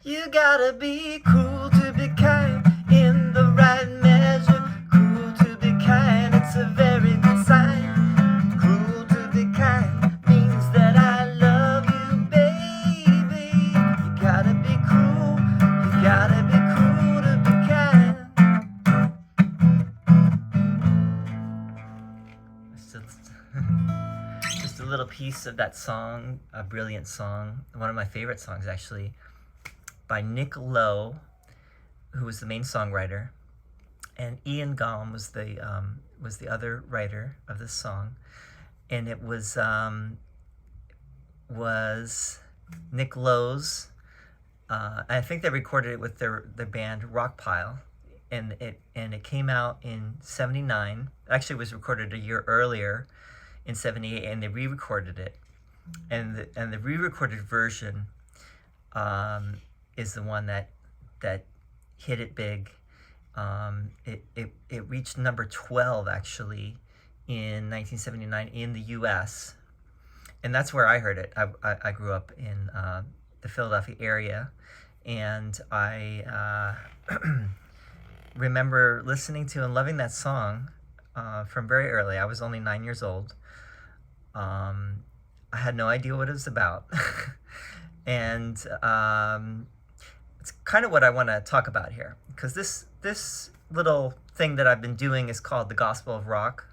You gotta be cruel to be kind, in the right measure. Cruel to be kind, it's a very good sign. Cruel to be kind means that I love you, baby. You gotta be cruel, you gotta be cruel to be kind. Just a little piece of that song, a brilliant song, one of my favorite songs actually, by Nick Lowe, who was the main songwriter, and Ian Gaume was the other writer of this song, and it was Nick Lowe's. I think they recorded it with their band Rockpile, and it came out in '79. Actually, it was recorded a year earlier, in '78, and they re-recorded it, and the re-recorded version is the one that hit it big. It reached number 12 actually in 1979 in the U.S., and that's where I heard it. I grew up in the Philadelphia area, and I remember listening to and loving that song from very early. I was only 9 years old. I had no idea what it was about. And it's kind of what I want to talk about here, because this little thing that I've been doing is called the Gospel of Rock,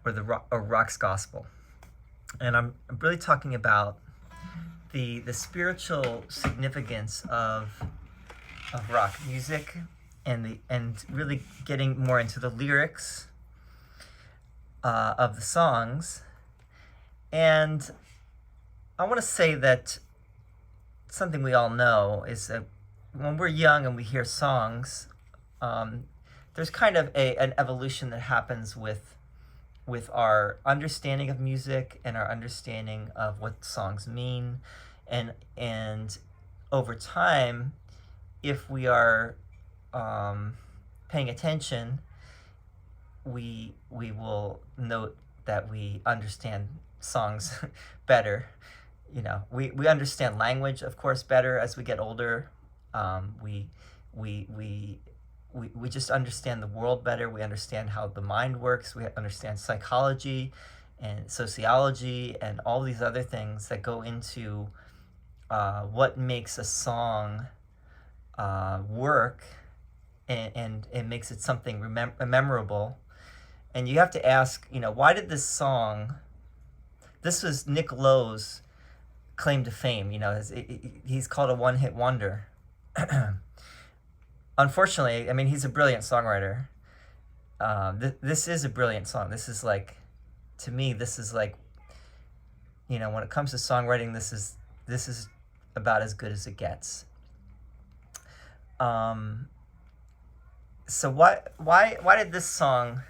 or Rock's Gospel, and I'm really talking about the spiritual significance of rock music, and really getting more into the lyrics of the songs. And I want to say that something we all know is that when we're young and we hear songs, there's kind of an evolution that happens with our understanding of music and our understanding of what songs mean, and over time, if we are paying attention, we will note that we understand songs better. We understand language, of course, better as we get older. We just understand the world better. We understand how the mind works. We understand psychology and sociology and all these other things that go into what makes a song work, and it makes it something memorable. And you have to ask, why did this song? This was Nick Lowe's claim to fame. He's called a one-hit wonder. Unfortunately, I mean, he's a brilliant songwriter. This is a brilliant song. This is like, to me, this is like, when it comes to songwriting, this is about as good as it gets. So why did this song?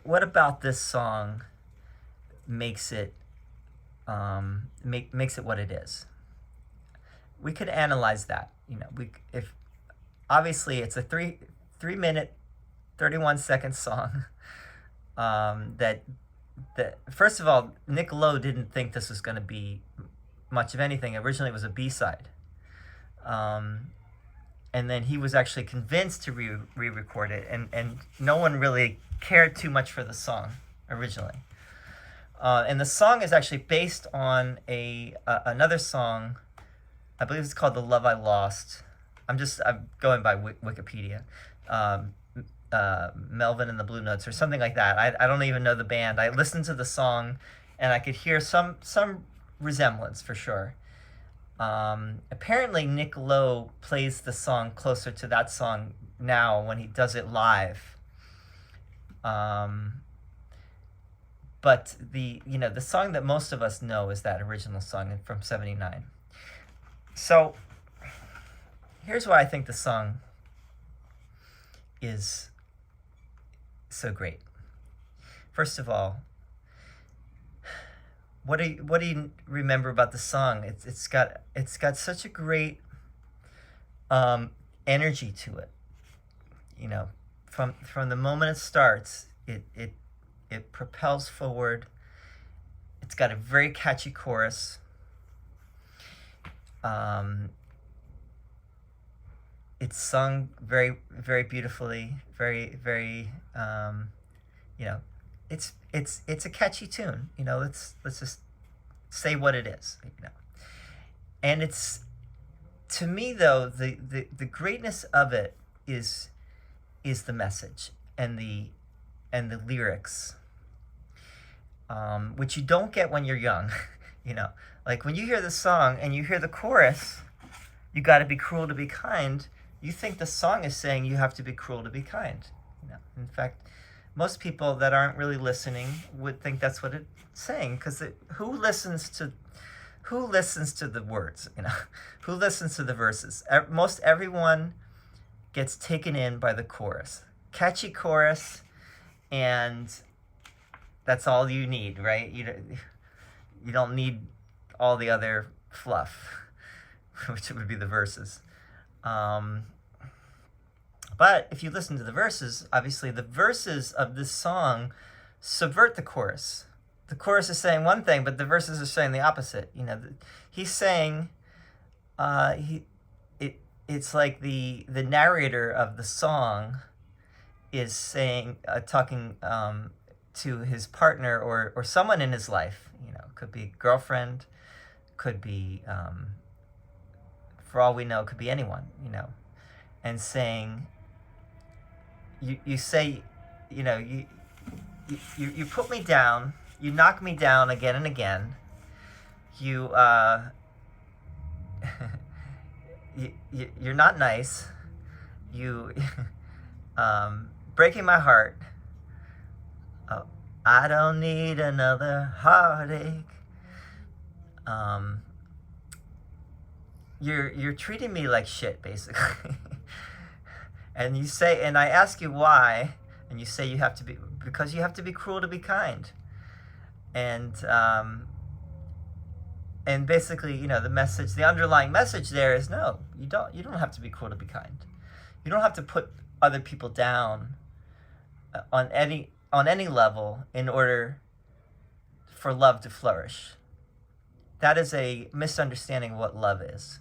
What about this song makes it makes it what it is? We could analyze that. If obviously it's a 3-minute 31-second song, that first of all, Nick Lowe didn't think this was going to be much of anything. Originally it was a B-side, and then he was actually convinced to re-record it, and no one really cared too much for the song originally. And the song is actually based on another song. I believe it's called "The Love I Lost." I'm going by Wikipedia. Melvin and the Blue Notes, or something like that. I don't even know the band. I listened to the song, and I could hear some resemblance for sure. Apparently, Nick Lowe plays the song closer to that song now when he does it live. But the song that most of us know is that original song from '79. So here's why I think the song is so great. First of all, what do you remember about the song? It's got such a great energy to it. From the moment it starts, it propels forward. It's got a very catchy chorus. Um, it's sung very, very beautifully, very, very, you know, it's a catchy tune. You know, let's just say what it is. You know, and it's, to me though, the greatness of it is the message and the lyrics, which you don't get when you're young. You know, like when you hear the song and you hear the chorus, you got to be cruel to be kind. You think the song is saying you have to be cruel to be kind. You know, in fact, most people that aren't really listening would think that's what it's saying, because who listens to the words? You know, who listens to the verses? Most everyone gets taken in by the chorus, catchy chorus, and that's all you need, right? You don't need all the other fluff, which would be the verses. But if you listen to the verses, obviously the verses of this song subvert the chorus. The chorus is saying one thing, but the verses are saying the opposite. You know, he's saying, it's like the narrator of the song is saying, talking to his partner or someone in his life. You know, could be girlfriend, could be, for all we know, could be anyone. You know, and saying, you say, you know, you put me down, you knock me down again and again. You're not nice. You breaking my heart. Oh, I don't need another heartache. You're treating me like shit, basically. And you say, and I ask you why, and you say because you have to be cruel to be kind. And basically, you know, the underlying message there is, no, you don't have to be cruel to be kind. You don't have to put other people down on any level in order for love to flourish. That is a misunderstanding of what love is.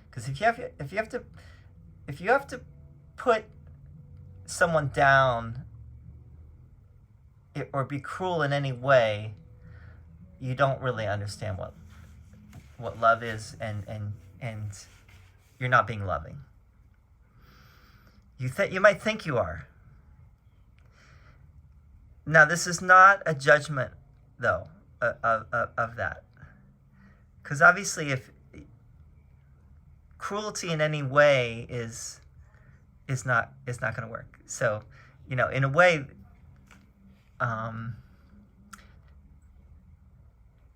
Because if you have to put someone down or be cruel in any way, you don't really understand what love is, and you're not being loving. You might think you are. Now, this is not a judgment, though, of that, because obviously, if cruelty in any way is not going to work. So, you know, in a way,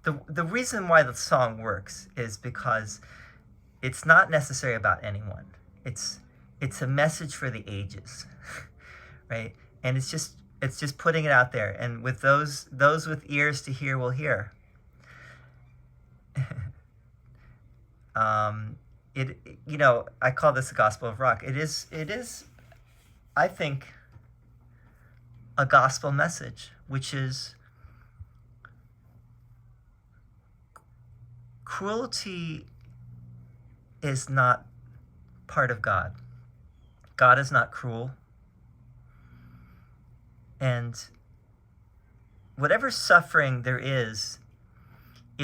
the reason why the song works is because it's not necessarily about anyone. It's a message for the ages, right? And it's just putting it out there. And with those with ears to hear will hear. You know, I call this the gospel of rock. It is, I think, a gospel message, which is cruelty is not part of God. God is not cruel. And whatever suffering there is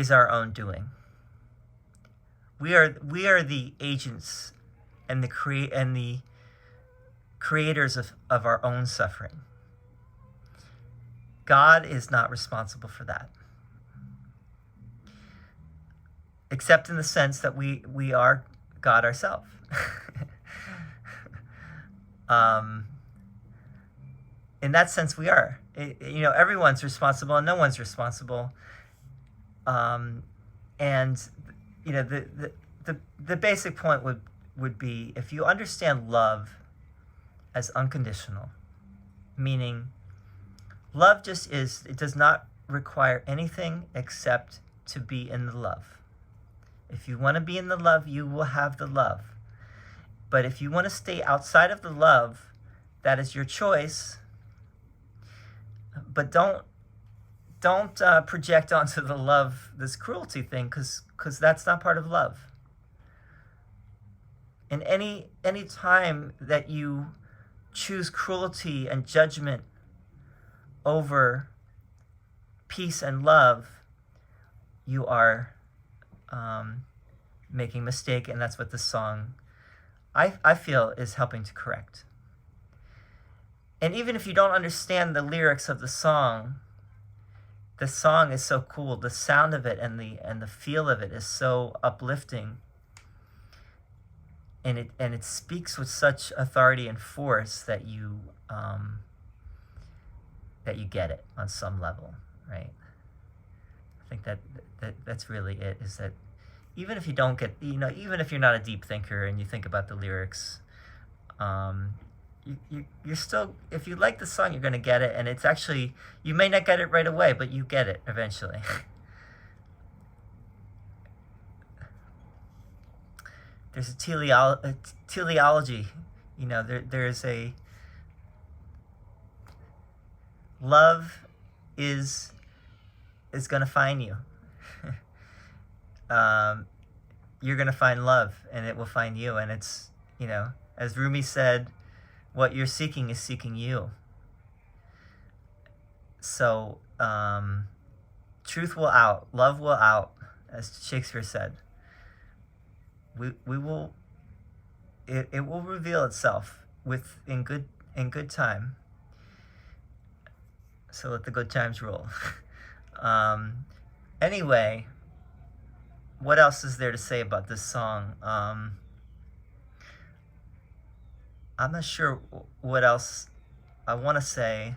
our own doing. We are the agents and the creators of our own suffering. God is not responsible for that. Except in the sense that we are God ourselves. In that sense, we are. You know, everyone's responsible and no one's responsible. And you know, the basic point would be, if you understand love as unconditional, meaning love just is, it does not require anything except to be in the love. If you want to be in the love, you will have the love. But if you want to stay outside of the love, that is your choice. But don't project onto the love this cruelty thing, because that's not part of love. And any time that you choose cruelty and judgment over peace and love, you are making a mistake, and that's what this song, I feel, is helping to correct. And even if you don't understand the lyrics of the song is so cool. The sound of it and the feel of it is so uplifting, and it speaks with such authority and force that you get it on some level, right? I think that's really it. Is that even if you don't get, even if you're not a deep thinker and you think about the lyrics, you're still, if you like the song, you're going to get it. And it's actually, you may not get it right away, but you get it eventually. There's a teleology, there's a, love is going to find you. You're going to find love, and it will find you. And it's, as Rumi said, what you're seeking is seeking you. So truth will out, love will out, as Shakespeare said. We will, it will reveal itself in good time. So let the good times roll. Anyway, what else is there to say about this song? I'm not sure what else I want to say,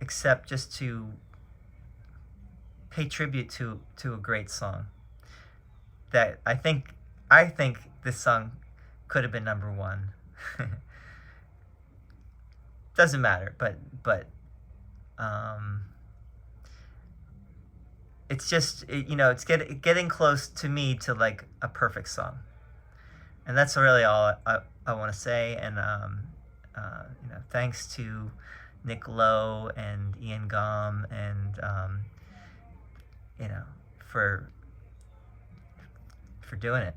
except just to pay tribute to a great song. That I think this song could have been number one. Doesn't matter, but it's just, it's getting close to me to like a perfect song. And that's really all I want to say. And thanks to Nick Lowe and Ian Gom and for doing it.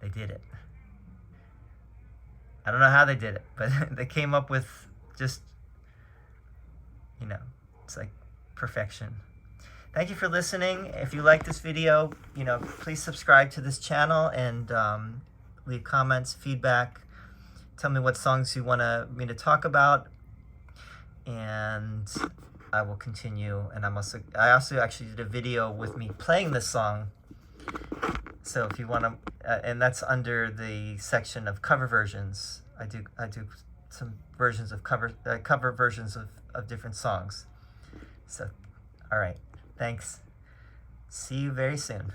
They did it. I don't know how they did it, but they came up with just, it's like perfection. Thank you for listening. If you like this video, please subscribe to this channel and leave comments, feedback. Tell me what songs you want me to talk about, and I will continue. And I also actually did a video with me playing this song. So if you want to, and that's under the section of cover versions. I do some versions of cover versions of different songs. So, all right. Thanks. See you very soon.